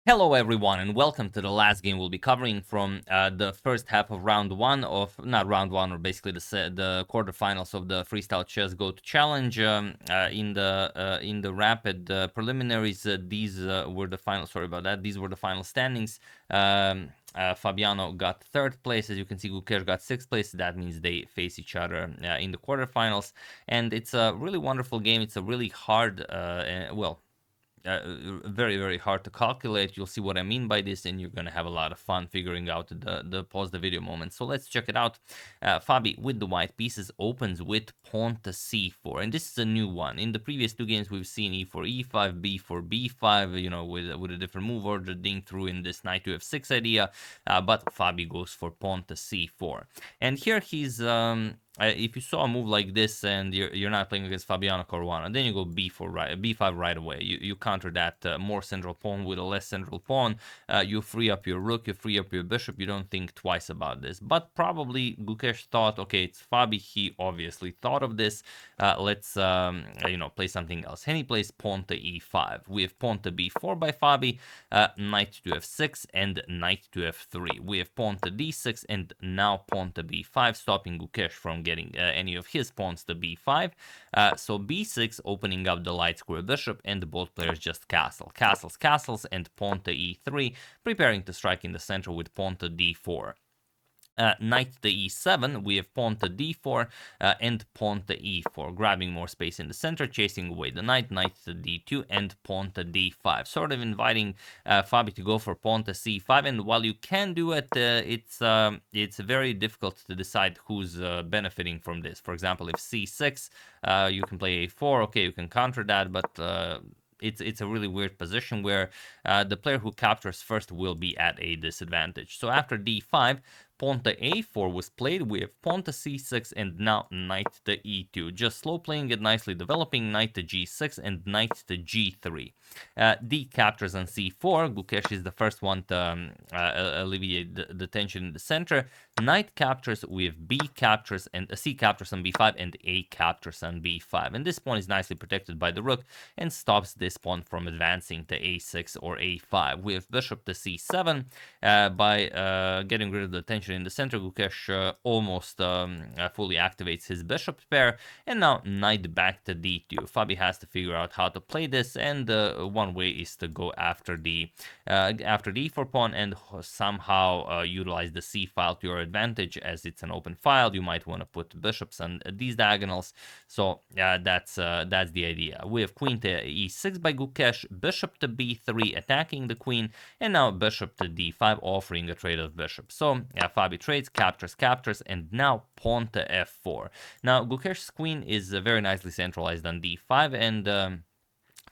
Hello everyone and welcome to the last game we'll be covering from the first half of round one of, not round one, or basically the quarterfinals of the Freestyle Chess Go-To Challenge. In the rapid preliminaries, these were the final, sorry about that, these were the final standings. Fabiano got third place. As you can see, Gukesh got sixth place. That means they face each other in the quarterfinals. And it's a really wonderful game. It's a really hard, very, very hard to calculate. You'll see what I mean by this, and you're going to have a lot of fun figuring out the pause the video moment. So let's check it out. Fabi, with the white pieces, opens with pawn to c4, and this is a new one. In the previous two games, we've seen e4, e5, b4, b5, you know, with a different move order, ding through in this knight to f6 idea, but Fabi goes for pawn to c4. And here he's... if you saw a move like this and you're not playing against Fabiano Caruana, then you go b4 right, b5 right away. You counter that more central pawn with a less central pawn. You free up your rook, you free up your bishop. You don't think twice about this. But probably Gukesh thought, okay, it's Fabi. He obviously thought of this. Let's play something else. And he plays pawn to e5. We have pawn to b4 by Fabi, knight to f6 and knight to f3. We have pawn to d6 and now pawn to b5, stopping Gukesh from getting any of his pawns to b5. So b6, opening up the light square bishop, and both players just castles, and pawn to e3, preparing to strike in the center with pawn to d4. Knight to e7, we have pawn to d4 and pawn to e4, grabbing more space in the center, chasing away the knight, knight to d2 and pawn to d5, sort of inviting Fabi to go for pawn to c5. And while you can do it, it's very difficult to decide who's benefiting from this. For example, if c6, you can play a4, okay, you can counter that, but it's a really weird position where the player who captures first will be at a disadvantage. So after d5, pawn to a4 was played. We have pawn to c6 and now knight to e2. Just slow playing it, nicely developing. Knight to g6 and knight to g3. D captures on c4. Gukesh is the first one to alleviate the tension in the center. Knight captures, we have b captures, and c captures on b5 and a captures on b5. And this pawn is nicely protected by the rook and stops this pawn from advancing to a6 or a5. We have bishop to c7 by getting rid of the tension in the center. Gukesh almost fully activates his bishop pair, and now knight back to d2. Fabi has to figure out how to play this, and one way is to go after the e4 pawn and somehow utilize the c file to your advantage, as it's an open file. You might want to put bishops on these diagonals. So that's the idea. We have queen to e6 by Gukesh, bishop to b3, attacking the queen, and now bishop to d5, offering a trade of bishops. So Fabi trades, captures, and now pawn to f4. Now Gukesh's queen is very nicely centralized on d5, and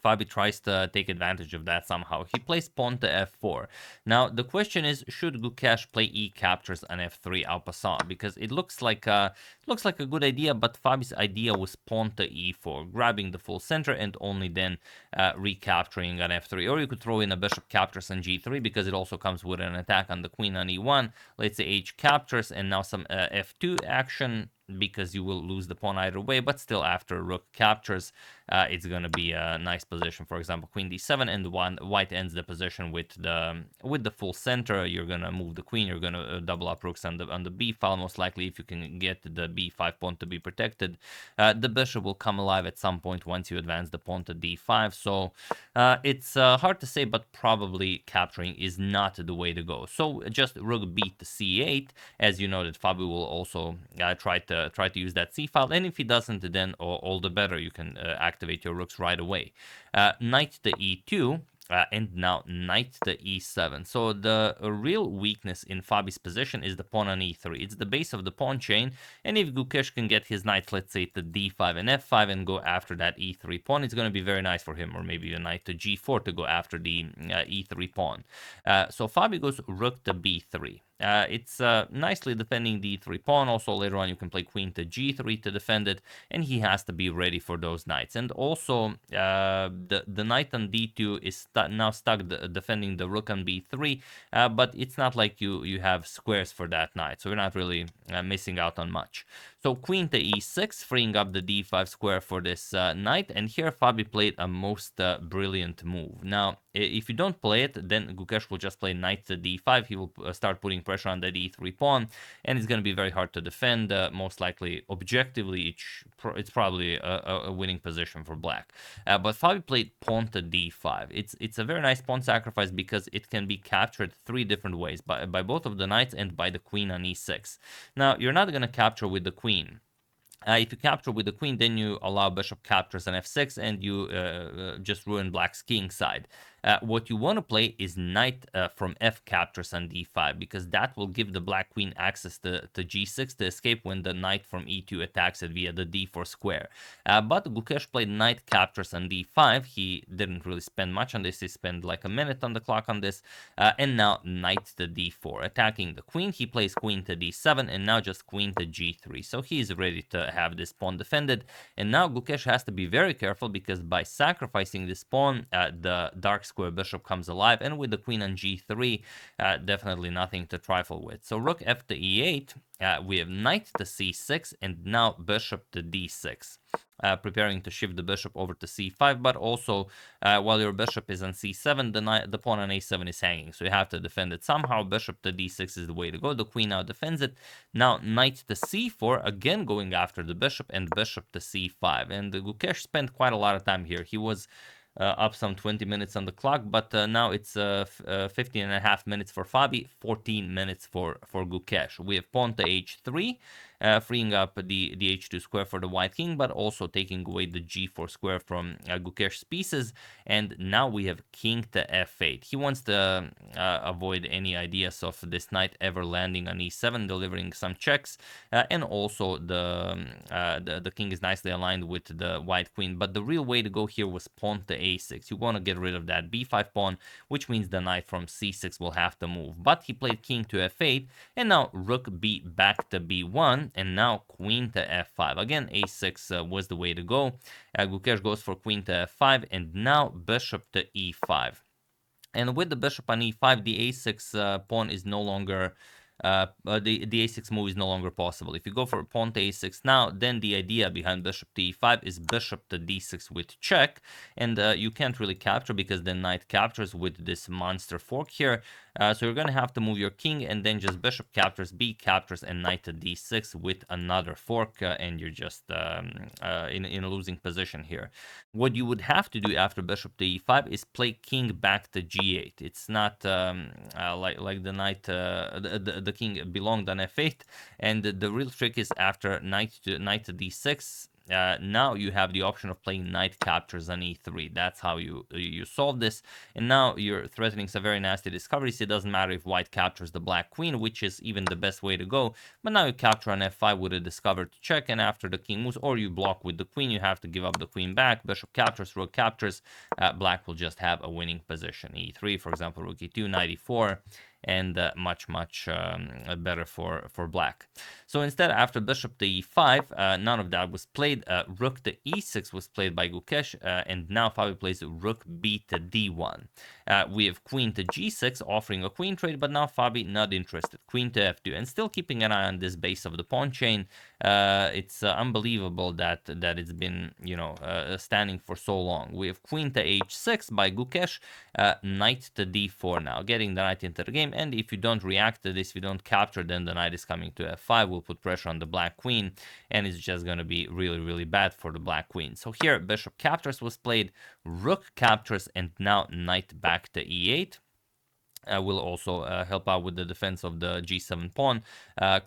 Fabi tries to take advantage of that somehow. He plays pawn to f4. Now, the question is, should Gukesh play e captures on f3 en passant? Because it looks like a good idea, but Fabi's idea was pawn to e4, grabbing the full center and only then recapturing on f3. Or you could throw in a bishop captures on g3, because it also comes with an attack on the queen on e1. Let's say h captures, and now some f2 action, because you will lose the pawn either way, but still after rook captures, it's going to be a nice position. For example, queen d7, and white ends the position with the full center. You're going to move the queen, you're going to double up rooks on the b file, most likely, if you can get the b5 pawn to be protected. The bishop will come alive at some point once you advance the pawn to d5, so it's hard to say, but probably capturing is not the way to go. So just rook b to c8, as you know that Fabi will also try to use that c file, and if he doesn't, then all the better. You can activate your rooks right away. Knight to e2, and now knight to e7. So the real weakness in Fabi's position is the pawn on e3. It's the base of the pawn chain, and if Gukesh can get his knight, let's say, to d5 and f5 and go after that e3 pawn, it's going to be very nice for him. Or maybe a knight to g4 to go after the e3 pawn. So Fabi goes rook to b3. It's nicely defending the e3 pawn. Also, later on, you can play queen to g3 to defend it, and he has to be ready for those knights. And also, the knight on d2 is now stuck defending the rook on b3, but it's not like you have squares for that knight, so you're not really missing out on much. So queen to e6, freeing up the d5 square for this knight, and here Fabi played a most brilliant move. Now, If you don't play it, then Gukesh will just play knight to d5. He will start putting pressure on the d3 pawn, and it's going to be very hard to defend. Most likely, objectively, it's probably a winning position for black. But Fabi played pawn to d5. It's a very nice pawn sacrifice because it can be captured three different ways, by both of the knights and by the queen on e6. Now, you're not going to capture with the queen. If you capture with the queen, then you allow bishop captures on f6, and you just ruin black's king side. What you want to play is knight from f captures on d5, because that will give the black queen access to g6 to escape when the knight from e2 attacks it via the d4 square. But Gukesh played knight captures on d5. He didn't really spend much on this. He spent like a minute on the clock on this. And now knight to d4. Attacking the queen, he plays queen to d7, and now just queen to g3. So he's ready to have this pawn defended. And now Gukesh has to be very careful, because by sacrificing this pawn, the dark square bishop comes alive, and with the queen on g3, definitely nothing to trifle with. So rook f to e8, we have knight to c6, and now bishop to d6. Preparing to shift the bishop over to c5, but also while your bishop is on c7, the pawn on a7 is hanging, so you have to defend it somehow. Bishop to d6 is the way to go. The queen now defends it. Now knight to c4, again going after the bishop, and bishop to c5. And Gukesh spent quite a lot of time here. He was up some 20 minutes on the clock, but now it's 15 and a half minutes for Fabi, 14 minutes for Gukesh. We have pawn to h3, freeing up the h2 square for the white king, but also taking away the g4 square from Gukesh's pieces. And now we have king to f8. He wants to avoid any ideas of this knight ever landing on e7, delivering some checks, and also the king is nicely aligned with the white queen. But the real way to go here was pawn to a6. You want to get rid of that b5 pawn, which means the knight from c6 will have to move. But he played king to f8, and now rook b back to b1, and now queen to f5. Again, a6 was the way to go. Gukesh goes for queen to f5, and now bishop to e5. And with the bishop on e5, the a6 pawn is no longer the a6 move is no longer possible. If you go for pawn to a6 now, then the idea behind bishop to e5 is bishop to d6 with check, and you can't really capture because the knight captures with this monster fork here. So you're going to have to move your king, and then just bishop captures, b captures, and knight to d6 with another fork, and you're just in a losing position here. What you would have to do after bishop to e5 is play king back to g8. It's not like the knight, the king belonged on f8, and the real trick is after knight to d6. Now you have the option of playing knight captures on e3. That's how you solve this. And now you're threatening some very nasty discoveries. It doesn't matter if white captures the black queen, which is even the best way to go. But now you capture on f5 with a discovered check, and after the king moves, or you block with the queen, you have to give up the queen back. Bishop captures, rook captures. Black will just have a winning position. e3, for example, rook e2, knight e4. And much better for black. So instead, after bishop to e5, none of that was played. Rook to e6 was played by Gukesh, and now Fabi plays rook b to d1. We have queen to g6, offering a queen trade, but now Fabi not interested. Queen to f2, and still keeping an eye on this base of the pawn chain. It's unbelievable that it's been standing for so long. We have queen to h6 by Gukesh, knight to d4 now, getting the knight into the game. And if you don't react to this, if you don't capture, then the knight is coming to f5, will put pressure on the black queen, and it's just going to be really bad for the black queen. So here, bishop captures was played, rook captures, and now knight back to e8. Will also help out with the defense of the g7 pawn,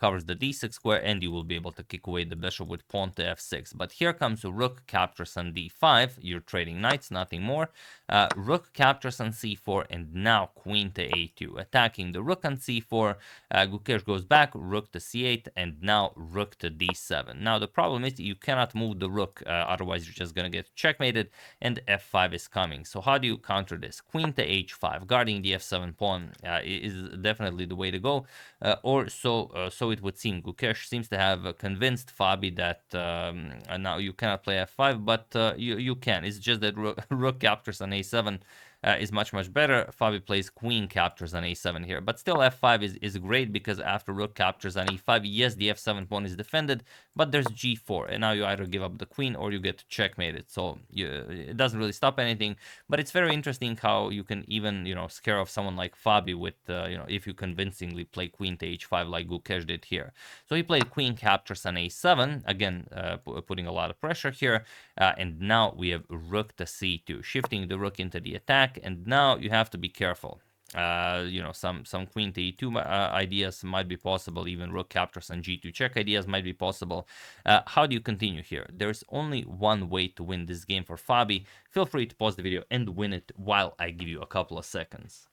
covers the d6 square, and you will be able to kick away the bishop with pawn to f6. But here comes rook captures on d5. You're trading knights, nothing more. Rook captures on c4, and now queen to a2. Attacking the rook on c4, Gukesh goes back, rook to c8, and now rook to d7. Now the problem is you cannot move the rook, otherwise you're just going to get checkmated, and f5 is coming. So how do you counter this? Queen to h5, guarding the f7 pawn is definitely the way to go, or so it would seem. Gukesh seems to have convinced Fabi that now you cannot play f5, but you can. It's just that rook captures on a7 is much better. Fabi plays queen captures on a7 here, but still f5 is great because after rook captures on e5, yes, the f7 pawn is defended, but there's g4, and now you either give up the queen or you get checkmated. So it doesn't really stop anything, but it's very interesting how you can even, scare off someone like Fabi with, if you convincingly play queen to h5 like Gukesh did here. So he played queen captures on a7, again, putting a lot of pressure here, and now we have rook to c2, shifting the rook into the attack, and now you have to be careful. Some queen to e2 ideas might be possible, even rook captures and g2 check ideas might be possible. How do you continue here? There's only one way to win this game for Fabi. Feel free to pause the video and win it while I give you a couple of seconds.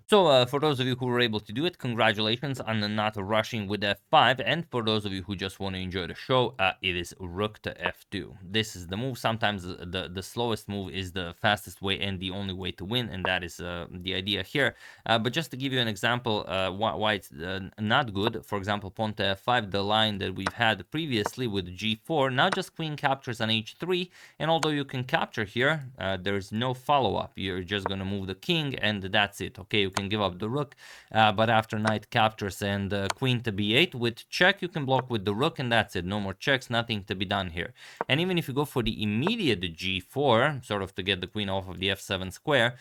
So for those of you who were able to do it, congratulations on not rushing with f5. And for those of you who just want to enjoy the show, it is rook to f2. This is the move. Sometimes the slowest move is the fastest way and the only way to win, and that is the idea here. But just to give you an example why it's not good, for example, pawn to f5, the line that we've had previously with g4, now just queen captures on h3, and although you can capture here, there's no follow-up. You're just going to move the king, and that's it. Okay, you can give up the rook, but after knight captures and queen to b8 with check, you can block with the rook, and that's it. No more checks, nothing to be done here. And even if you go for the immediate g4, sort of to get the queen off of the f7 square,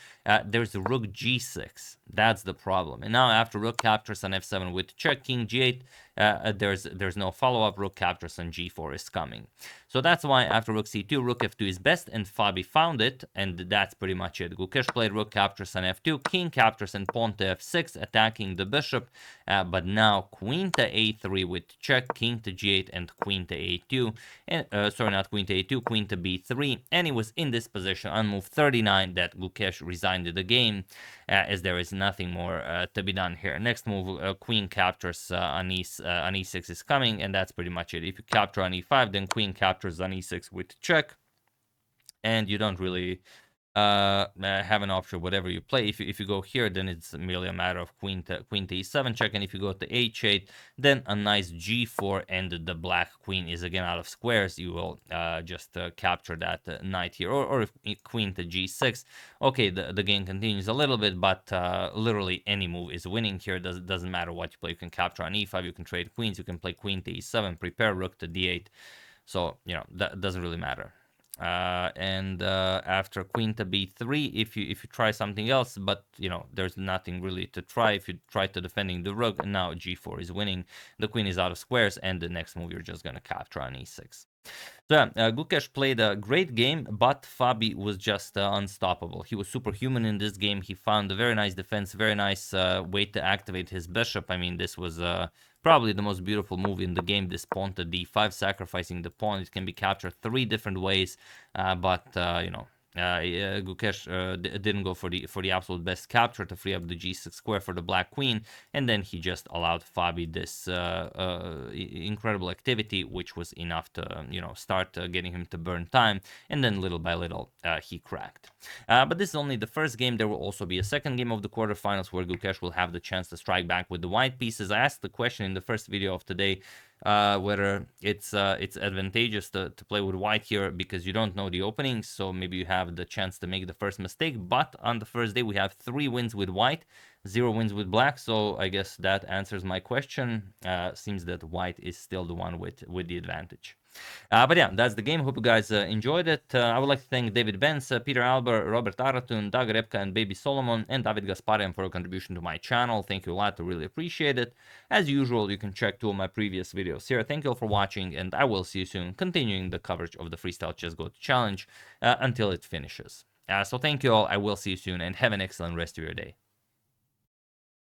there's the rook g6. That's the problem. And now after rook captures on f7 with check, king g8, there's no follow-up. Rook captures on g4 is coming. So that's why after rook c2, rook f2 is best, and Fabi found it, and that's pretty much it. Gukesh played rook captures on f2, king captures and pawn to f6, attacking the bishop, but now queen to a3 with check, king to g8, and queen to a2, and sorry, not queen to a2, queen to b3, and he was in this position on move 39 that Gukesh resigned the game, as there is nothing more to be done here. Next move, queen captures on e6 is coming, and that's pretty much it. If you capture on e5, then queen captures on e6 with check, and you don't really have an option whatever you play. If you go here, then it's merely a matter of queen to e7 check, and if you go to h8, then a nice g4, and the black queen is again out of squares. You will just capture that knight here, or if queen to g6. Okay, the game continues a little bit, but literally any move is winning here. Doesn't matter what you play. You can capture on e5, you can trade queens, you can play queen to e7, prepare rook to d8. So that doesn't really matter. After queen to b3, if you try something else, but there's nothing really to try. If you try to defending the rook, and now g4 is winning, the queen is out of squares, and the next move you're just gonna capture on e6. So Gukesh played a great game, but Fabi was just unstoppable. He was superhuman in this game. He found a very nice defense, very nice way to activate his bishop. I mean, this was probably the most beautiful move in the game, this pawn to d5, sacrificing the pawn. It can be captured 3 different ways, but Gukesh didn't go for the absolute best capture to free up the g6 square for the black queen, and then he just allowed Fabi this incredible activity, which was enough to start getting him to burn time, and then little by little he cracked. But this is only the first game. There will also be a second game of the quarterfinals where Gukesh will have the chance to strike back with the white pieces. I asked the question in the first video of today whether it's advantageous to play with white here because you don't know the openings, so maybe you have the chance to make the first mistake. But on the first day we have 3 wins with white, 0 wins with black, so I guess that answers my question. Seems that white is still the one with the advantage. But yeah, that's the game. Hope you guys enjoyed it. I would like to thank David Benz, Peter Albert, Robert Aratun, Doug Repka, and Baby Solomon, and David Gasparian for a contribution to my channel. Thank you a lot. I really appreciate it. As usual, you can check 2 of my previous videos here. Thank you all for watching, and I will see you soon, continuing the coverage of the Freestyle Chess Go Challenge until it finishes. So thank you all. I will see you soon, and have an excellent rest of your day.